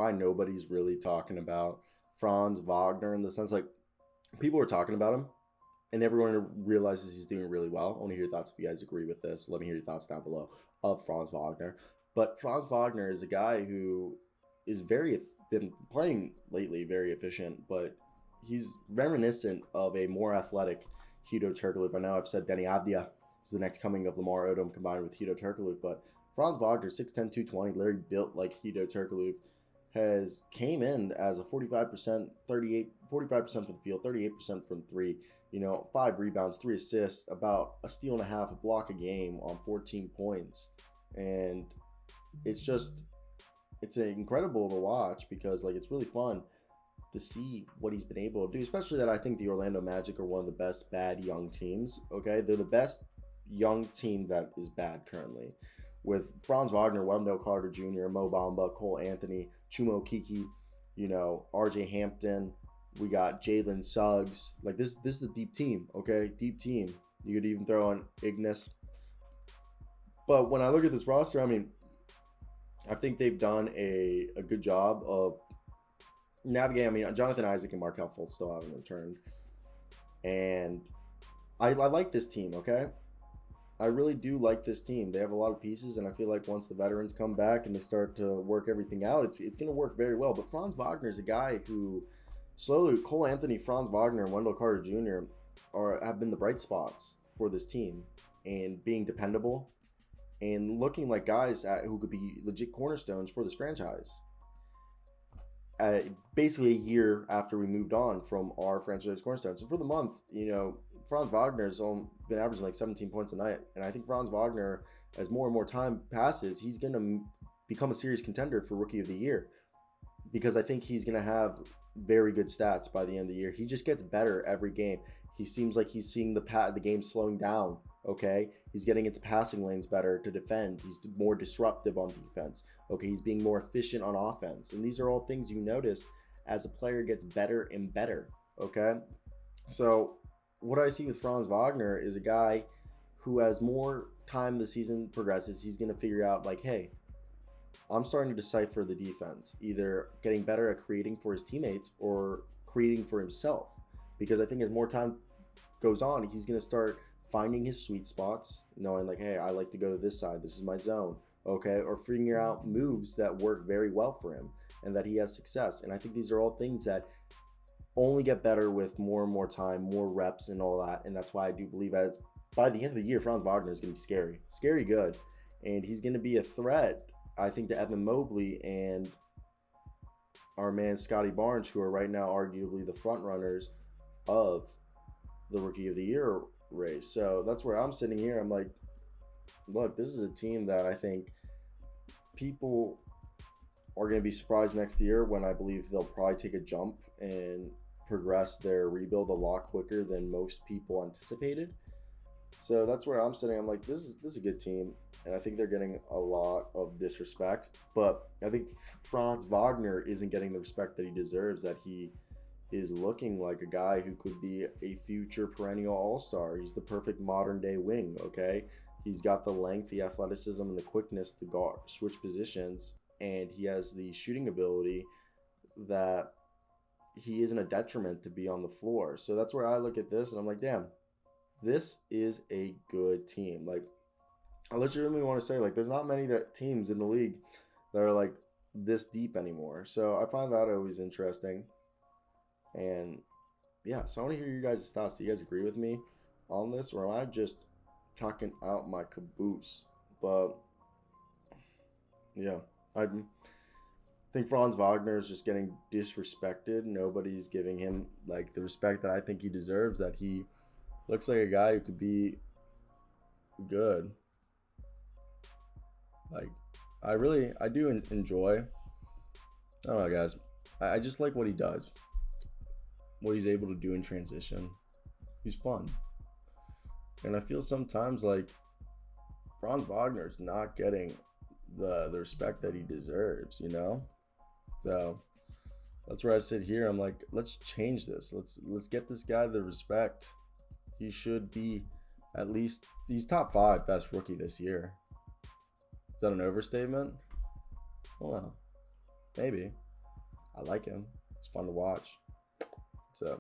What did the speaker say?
why nobody's really talking about Franz Wagner in the sense like people are talking about him and everyone realizes he's doing really well. I want to hear your thoughts if you guys agree with this. Let me hear your thoughts down below of Franz Wagner. But Franz Wagner is a guy who is been playing lately very efficient, but he's reminiscent of a more athletic Hedo Turkoglu. I know I've said Denny Avdia is the next coming of Lamar Odom combined with Hedo Turkoglu, but Franz Wagner, 6'10", 220, literally built like Hedo Turkoglu, has came in as a 45%, 45% from the field, 38% from three, 5 rebounds, 3 assists, about a steal and a half, a block a game on 14 points. And it's incredible to watch because like it's really fun to see what he's been able to do, especially that I think the Orlando Magic are one of the best bad young teams. Okay, they're the best young team that is bad currently, with Franz Wagner, Wendell Carter Jr., Mo Bamba, Cole Anthony, Chumo Kiki, R.J. Hampton. We got Jalen Suggs. Like this is a deep team. Okay, deep team. You could even throw in Ignis. But when I look at this roster, I mean, I think they've done a good job of navigating. I mean, Jonathan Isaac and Markel Fultz still haven't returned. And I like this team, okay? I really do like this team. They have a lot of pieces, and I feel like once the veterans come back and they start to work everything out, it's going to work very well. But Franz Wagner is a guy who slowly, Cole Anthony, Franz Wagner, and Wendell Carter Jr. have been the bright spots for this team and being dependable and looking like guys who could be legit cornerstones for this franchise. Basically a year after we moved on from our franchise cornerstones. So for the month, Franz Wagner's been averaging like 17 points a night. And I think Franz Wagner, as more and more time passes, he's going to become a serious contender for Rookie of the Year. Because I think he's going to have very good stats by the end of the year. He just gets better every game. He seems like he's seeing the game slowing down. Okay, he's getting into passing lanes better to defend. He's more disruptive on defense. Okay, he's being more efficient on offense. And these are all things you notice as a player gets better and better. Okay, so what I see with Franz Wagner is a guy who, as more time the season progresses, he's going to figure out like, hey, I'm starting to decipher the defense, either getting better at creating for his teammates or creating for himself. Because I think as more time goes on, he's going to start finding his sweet spots, knowing like, hey, I like to go to this side. This is my zone. Okay. Or figuring out moves that work very well for him and that he has success. And I think these are all things that only get better with more and more time, more reps and all that. And that's why I do believe as by the end of the year, Franz Wagner is going to be scary good. And he's going to be a threat, I think, to Evan Mobley and our man Scotty Barnes, who are right now arguably the front runners of the Rookie of the Year race. So that's where I'm sitting here. I'm like, look, this is a team that I think people are going to be surprised next year when I believe they'll probably take a jump and progress their rebuild a lot quicker than most people anticipated. So that's where I'm sitting. I'm like, this is a good team, and I think they're getting a lot of disrespect. But I think Franz Wagner isn't getting the respect that he deserves, that he is looking like a guy who could be a future perennial all-star. He's the perfect modern-day wing, okay? He's got the length, the athleticism, and the quickness to switch positions, and he has the shooting ability that he isn't a detriment to be on the floor. So that's where I look at this, and I'm like, damn, this is a good team. Like, I legitimately want to say, like, there's not many teams in the league that are, like, this deep anymore. So I find that always interesting. And yeah, so I want to hear your guys' thoughts. Do you guys agree with me on this, or am I just talking out my caboose? But yeah, I think Franz Wagner is just getting disrespected. Nobody's giving him like the respect that I think he deserves, that he looks like a guy who could be good. Like, I do enjoy, I don't know, guys, I just like what he does, what he's able to do in transition. He's fun. And I feel sometimes like Franz Wagner's not getting the respect that he deserves, you know? So that's where I sit here. I'm like, let's change this. Let's get this guy the respect. He should be at least, he's top 5 best rookie this year. Is that an overstatement? Well, maybe. I like him. It's fun to watch.